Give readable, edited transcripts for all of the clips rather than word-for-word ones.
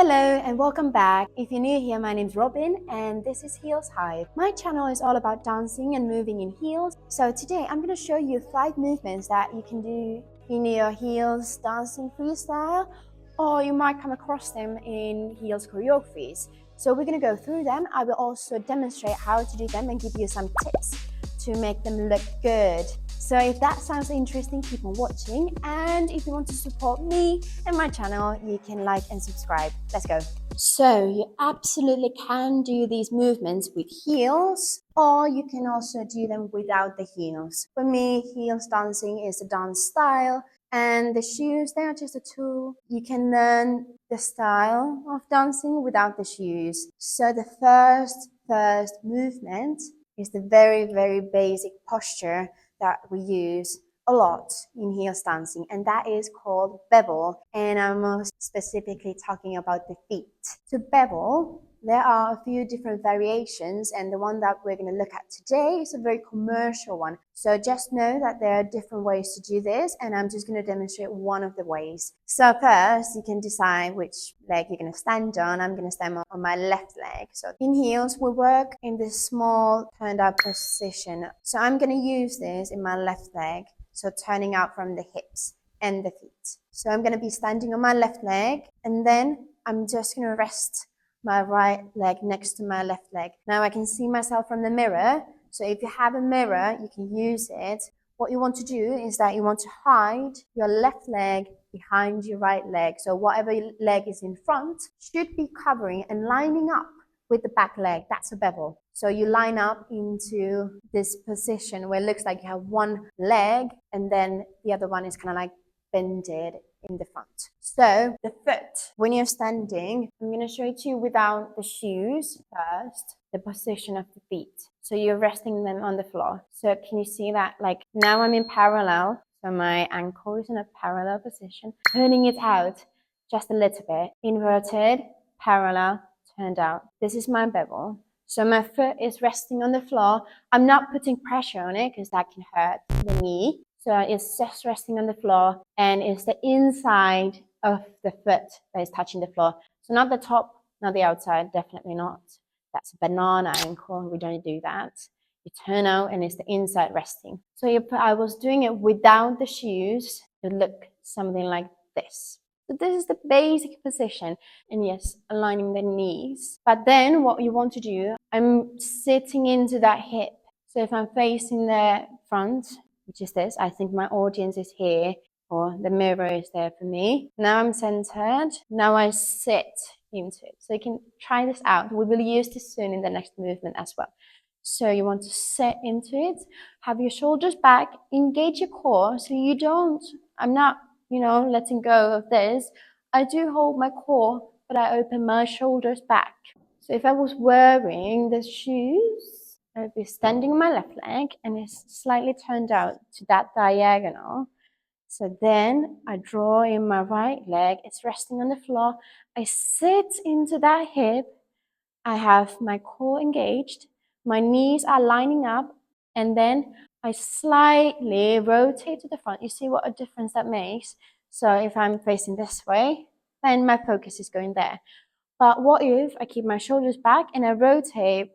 Hello and welcome back. If you're new here, my name's Robyn and this is Heels Hive. My channel is all about dancing and moving in heels. So today I'm going to show you 5 movements that you can do in your heels dancing freestyle, or you might come across them in heels choreographies. So we're going to go through them. I will also demonstrate how to do them and give you some tips to make them look good. So if that sounds interesting, keep on watching, and if you want to support me and my channel, you can like and subscribe. Let's go. So you absolutely can do these movements with heels, or you can also do them without the heels. For me, heels dancing is a dance style, and the shoes, they are just a tool. You can learn the style of dancing without the shoes. So the first movement is the very basic posture that we use a lot in heels dancing, and that is called bevel, and I'm most specifically talking about the feet. To bevel, there are a few different variations, and the one that we're going to look at today is a very commercial one. So just know that there are different ways to do this, and I'm just going to demonstrate one of the ways. So first, you can decide which leg you're going to stand on. I'm going to stand on my left leg. So in heels, we work in this small turned out position. So I'm going to use this in my left leg, so turning out from the hips and the feet. So I'm going to be standing on my left leg, and then I'm just going to rest my right leg next to my left leg. Now I can see myself from the mirror. So if you have a mirror, you can use it. What you want to do is that you want to hide your left leg behind your right leg. So whatever leg is in front should be covering and lining up with the back leg. That's a bevel. So you line up into this position where it looks like you have one leg and then the other one is kind of like bended in the front. So the foot, when you're standing, I'm going to show it to you without the shoes first, the position of the feet. So you're resting them on the floor. So can you see that? Like now I'm in parallel. So my ankle is in a parallel position, turning it out just a little bit, inverted, parallel, turned out. This is my bevel. So my foot is resting on the floor. I'm not putting pressure on it because that can hurt the knee. So it's just resting on the floor, and it's the inside of the foot that is touching the floor. So not the top, not the outside, definitely not. That's a banana ankle. We don't do that. You turn out and it's the inside resting. So I was doing it without the shoes. It looked something like this. So this is the basic position, and yes, aligning the knees. But then what you want to do, I'm sitting into that hip. So if I'm facing the front, which is this, I think my audience is here, or the mirror is there for me. Now I'm centered. Now I sit into it. So you can try this out. We will use this soon in the next movement as well. So you want to sit into it, have your shoulders back, engage your core. So you don't, I'm not, letting go of this. I do hold my core, but I open my shoulders back. So if I was wearing the shoes, I would be standing on my left leg and it's slightly turned out to that diagonal. So then I draw in my right leg, it's resting on the floor. I sit into that hip. I have my core engaged. My knees are lining up, and then I slightly rotate to the front. You see what a difference that makes? So if I'm facing this way, then my focus is going there. But what if I keep my shoulders back and I rotate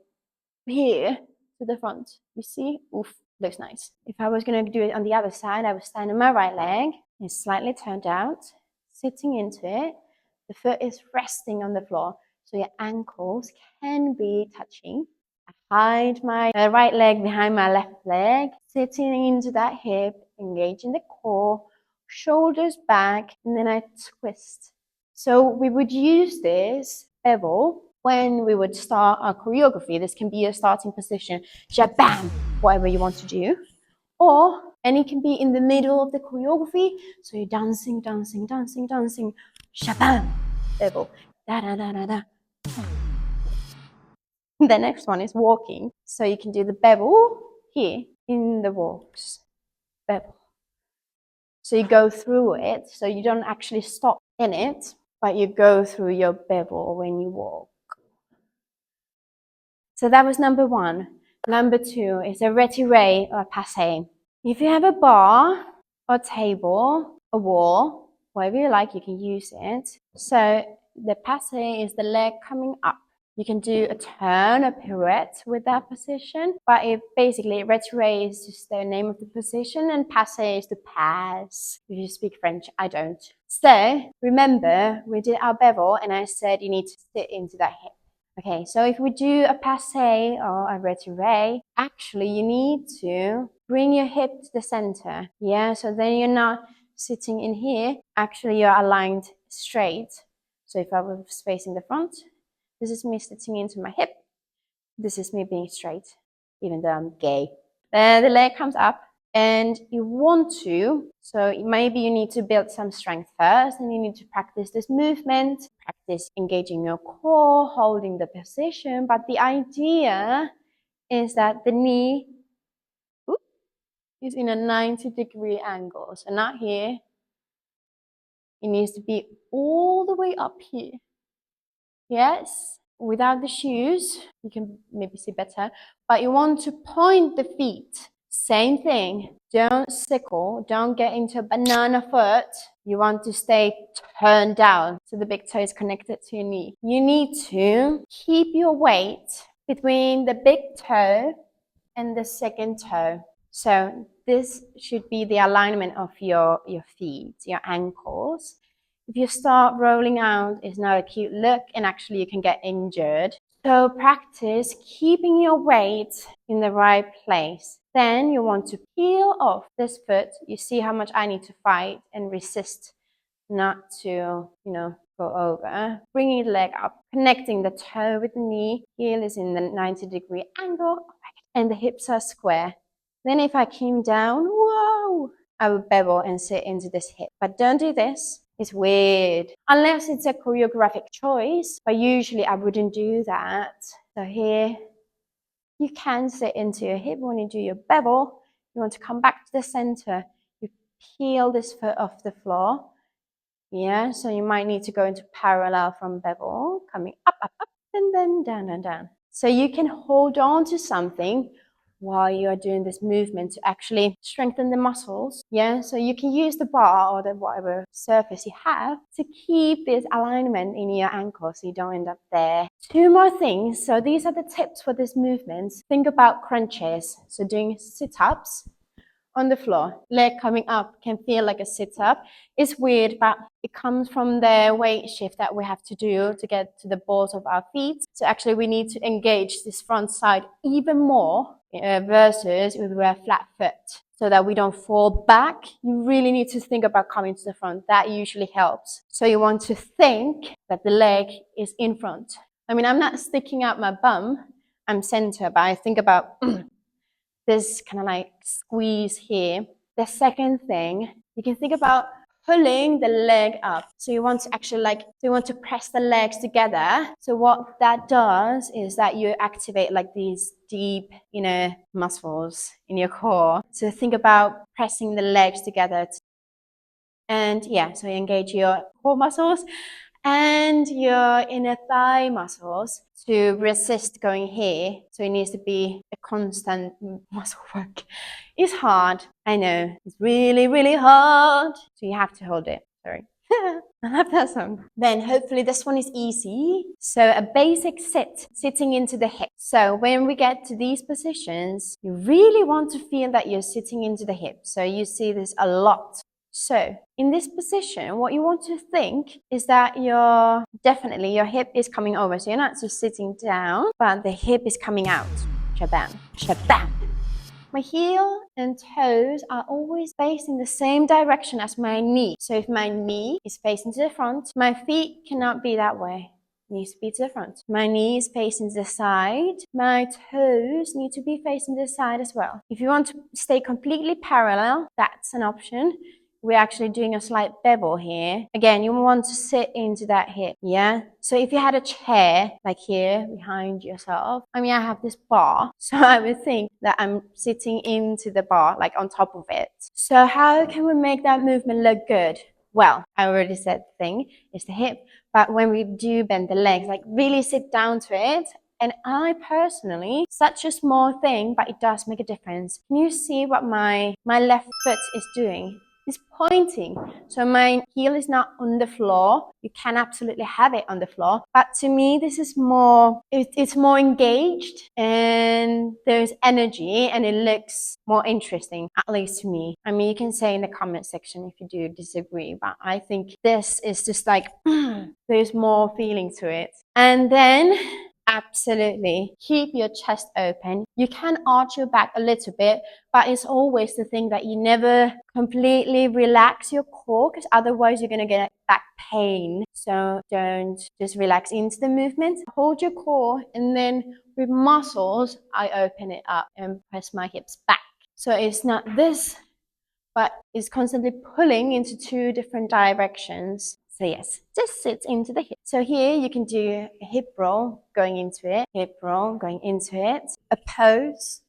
here to the front? You see? Oof, looks nice. If I was going to do it on the other side, I would stand on my right leg. It's slightly turned out, sitting into it. The foot is resting on the floor, so your ankles can be touching. I hide my right leg behind my left leg, sitting into that hip, engaging the core, shoulders back, and then I twist. So we would use this bevel when we would start our choreography. This can be a starting position, shabam, whatever you want to do. And it can be in the middle of the choreography. So you're dancing, shabam, bevel, da da da da da. The next one is walking. So you can do the bevel here in the walks, bevel. So you go through it, so you don't actually stop in it, but you go through your bevel when you walk. So that was number 1. Number 2 is a retiré or pasé. If you have a bar or table, a wall, whatever you like, you can use it. So The Pasé is the leg coming up. You can do a turn, a pirouette with that position, but it basically, retiré is just the name of the position and Pasé is to pass. If you speak French, I don't. So remember, we did our bevel and I said you need to sit into that hip. Okay, so if we do a Pasé or a retiré, actually you need to bring your hip to the center. Yeah, so then you're not sitting in here. Actually, you're aligned straight. So if I was facing the front, this is me sitting into my hip. This is me being straight, even though I'm gay. Then the leg comes up and you want to, so maybe you need to build some strength first and you need to practice this movement, practice engaging your core, holding the position. But the idea is that the knee is in a 90-degree angle. So not here. It needs to be all the way up here. Yes, without the shoes, you can maybe see better, but you want to point the feet. Same thing. Don't sickle, don't get into a banana foot. You want to stay turned down so the big toe is connected to your knee. You need to keep your weight between the big toe and the second toe. So this should be the alignment of your feet, your ankles. If you start rolling out, it's not a cute look and actually you can get injured. So practice keeping your weight in the right place. Then you want to peel off this foot. You see how much I need to fight and resist not to, go over. Bringing the leg up, connecting the toe with the knee. Heel is in the 90-degree angle and the hips are square. Then if I came down, whoa, I would bevel and sit into this hip. But don't do this. It's weird. Unless it's a choreographic choice, but usually I wouldn't do that. So here, you can sit into your hip when you do your bevel. You want to come back to the center. You peel this foot off the floor. Yeah, so you might need to go into parallel from bevel, coming up, and then down, down, down. So you can hold on to something while you're doing this movement to actually strengthen the muscles. Yeah, so you can use the bar or the whatever surface you have to keep this alignment in your ankle so you don't end up there. Two more things. So these are the tips for this movement. Think about crunches. So doing sit-ups on the floor, leg coming up can feel like a sit-up. It's weird, but it comes from the weight shift that we have to do to get to the balls of our feet. So actually we need to engage this front side even more versus if we wear flat foot so that we don't fall back. You really need to think about coming to the front. That usually helps. So you want to think that the leg is in front. I mean, I'm not sticking out my bum, I'm center, but I think about this kind of like squeeze here. The second thing, you can think about pulling the leg up. So you want to actually you want to press the legs together. So what that does is that you activate like these deep inner muscles in your core. So think about pressing the legs together. And yeah, so you engage your core muscles and your inner thigh muscles to resist going here. So it needs to be a constant muscle work. It's hard. I know. It's really, really hard. So you have to hold it. Sorry. I love that song. Then hopefully this one is easy. So a basic sit, sitting into the hip. So when we get to these positions, you really want to feel that you're sitting into the hip. So you see this a lot. So in this position, what you want to think is that your hip is coming over. So you're not just sitting down, but the hip is coming out. Shabam, shabam. My heel and toes are always facing the same direction as my knee. So if my knee is facing to the front, my feet cannot be that way. It needs to be to the front. My knee is facing to the side. My toes need to be facing to the side as well. If you want to stay completely parallel, that's an option. We're actually doing a slight bevel here. Again, you want to sit into that hip, yeah? So if you had a chair, like here, behind yourself, I mean, I have this bar, so I would think that I'm sitting into the bar, like on top of it. So how can we make that movement look good? Well, I already said the thing is the hip, but when we do bend the legs, like really sit down to it. And I personally, such a small thing, but it does make a difference. Can you see what my left foot is doing? is pointing. So my heel is not on the floor. You can absolutely have it on the floor. But to me, this is more, it's more engaged and there's energy and it looks more interesting, at least to me. I mean, you can say in the comment section if you do disagree, but I think this is just like, there's more feeling to it. And then absolutely keep your chest open. You can arch your back a little bit, but it's always the thing that you never completely relax your core, because otherwise you're going to get back pain. So don't just relax into the movement. Hold your core, and then with muscles, I open it up and press my hips back. So it's not this, but it's constantly pulling into two different directions. So yes, just sit into the hip. So here you can do a hip roll going into it, hip roll going into it, a pose,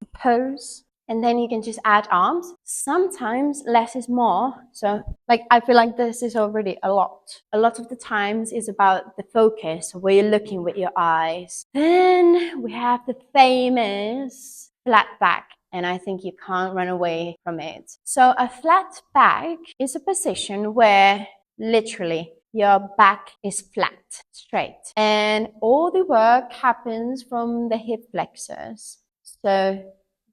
and then you can just add arms. Sometimes less is more. So like I feel like this is already a lot. A lot of the times is about the focus, where you're looking with your eyes. Then we have the famous flat back. And I think you can't run away from it. So a flat back is a position where literally your back is flat, straight. And all the work happens from the hip flexors. So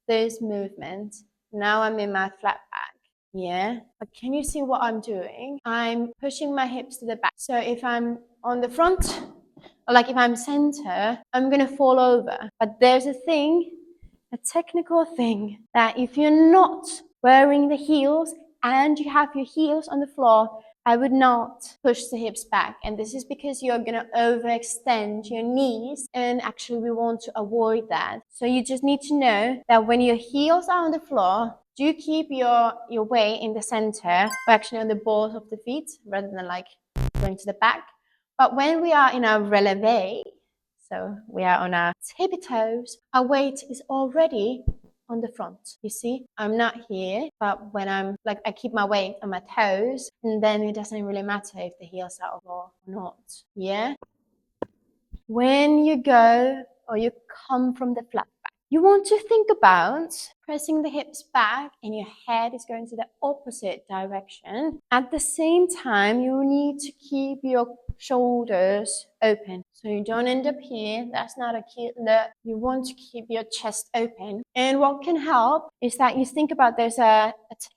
this movement, now I'm in my flat back. Yeah, but can you see what I'm doing? I'm pushing my hips to the back. So if I'm on the front, or like if I'm center, I'm gonna fall over. But there's a technical thing, that if you're not wearing the heels and you have your heels on the floor, I would not push the hips back. And this is because you're going to overextend your knees, and actually we want to avoid that. So you just need to know that when your heels are on the floor, do keep your weight in the center, or actually on the balls of the feet, rather than like going to the back. But when we are in our releve, so we are on our tippy toes, our weight is already on the front. You see, I'm not here, but when I'm like, I keep my weight on my toes, and then it doesn't really matter if the heels are or not. Yeah. When you go or you come from the flat back, you want to think about pressing the hips back, and your head is going to the opposite direction. At the same time, you need to keep your shoulders open, so you don't end up here. That's not a cute look. You want to keep your chest open. And what can help is that you think about there's a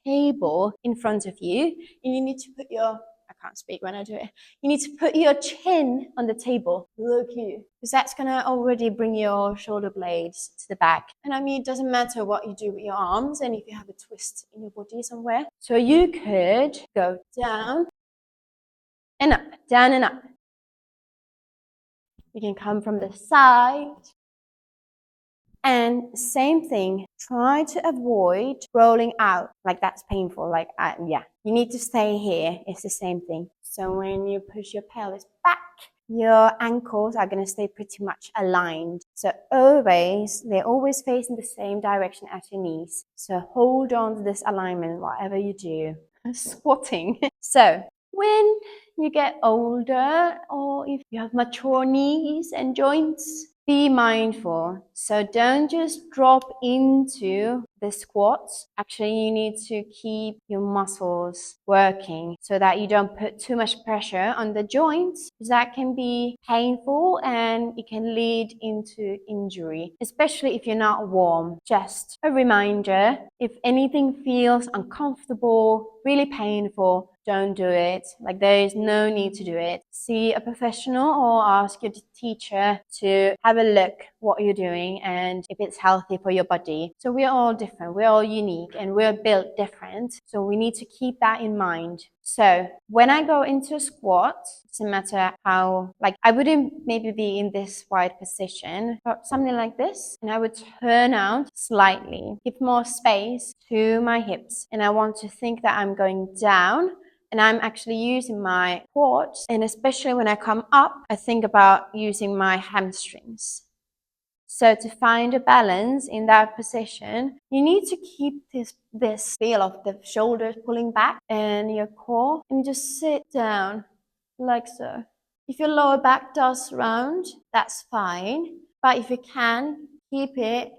table in front of you, and you need to put your, I can't speak when I do it. You need to put your chin on the table. Look you. Because that's going to already bring your shoulder blades to the back. And I mean, it doesn't matter what you do with your arms and if you have a twist in your body somewhere. So you could go down and up, down and up. You can come from the side. And same thing, try to avoid rolling out, like that's painful, like yeah, you need to stay here. It's the same thing. So when you push your pelvis back, your ankles are going to stay pretty much aligned. So always, they always face in the same direction as your knees. So hold on to this alignment, whatever you do. Squatting. So when you get older, or if you have mature knees and joints, be mindful. So don't just drop into the squats. Actually, you need to keep your muscles working so that you don't put too much pressure on the joints, because that can be painful and it can lead into injury, especially if you're not warm. Just a reminder, if anything feels uncomfortable, really painful, don't do it. Like, there is no need to do it. See a professional or ask your teacher to have a look what you're doing and if it's healthy for your body. So we're all different, we're all unique, and we're built different. So we need to keep that in mind. So when I go into a squat, it doesn't matter how, like, I wouldn't maybe be in this wide position, but something like this, and I would turn out slightly, give more space to my hips, and I want to think that I'm going down and I'm actually using my quads. And especially when I come up, I think about using my hamstrings. So to find a balance in that position, you need to keep this feel of the shoulders pulling back and your core, and just sit down like so. If your lower back does round, that's fine. But if you can, keep it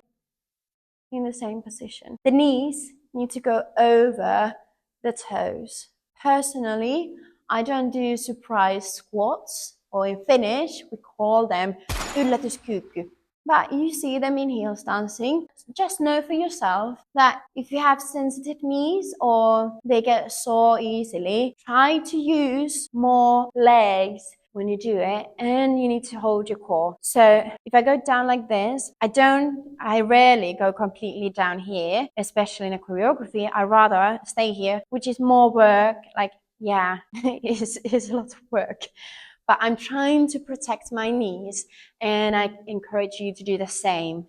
in the same position. The knees need to go over the toes. Personally, I don't do surprise squats, or in Finnish, we call them yllätyskyykky. But you see them in heels dancing. Just know for yourself that if you have sensitive knees or they get sore easily, try to use more legs when you do it, and you need to hold your core. So if I go down like this, I rarely go completely down here, especially in a choreography. I rather stay here, which is more work. Like, yeah, it's a lot of work. But I'm trying to protect my knees, and I encourage you to do the same.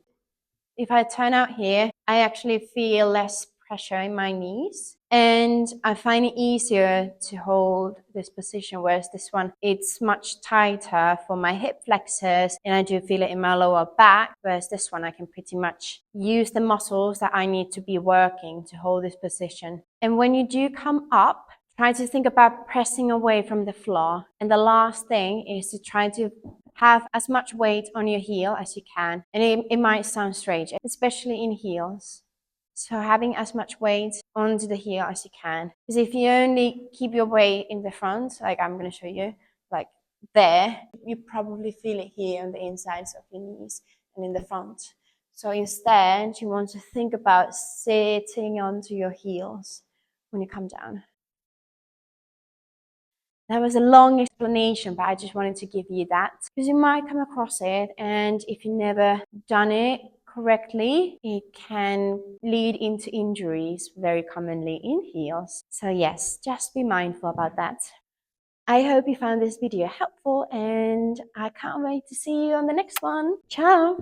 If I turn out here, I actually feel less pressure in my knees, and I find it easier to hold this position, whereas this one, it's much tighter for my hip flexors, and I do feel it in my lower back, whereas this one I can pretty much use the muscles that I need to be working to hold this position. And when you do come up, try to think about pressing away from the floor. And the last thing is to try to have as much weight on your heel as you can. And it might sound strange, especially in heels. So having as much weight onto the heel as you can. Because if you only keep your weight in the front, like I'm going to show you, like there, you probably feel it here on the insides of your knees and in the front. So instead, you want to think about sitting onto your heels when you come down. That was a long explanation, but I just wanted to give you that because you might come across it, and if you've never done it correctly, it can lead into injuries very commonly in heels. So yes, just be mindful about that. I hope you found this video helpful, and I can't wait to see you on the next one. Ciao!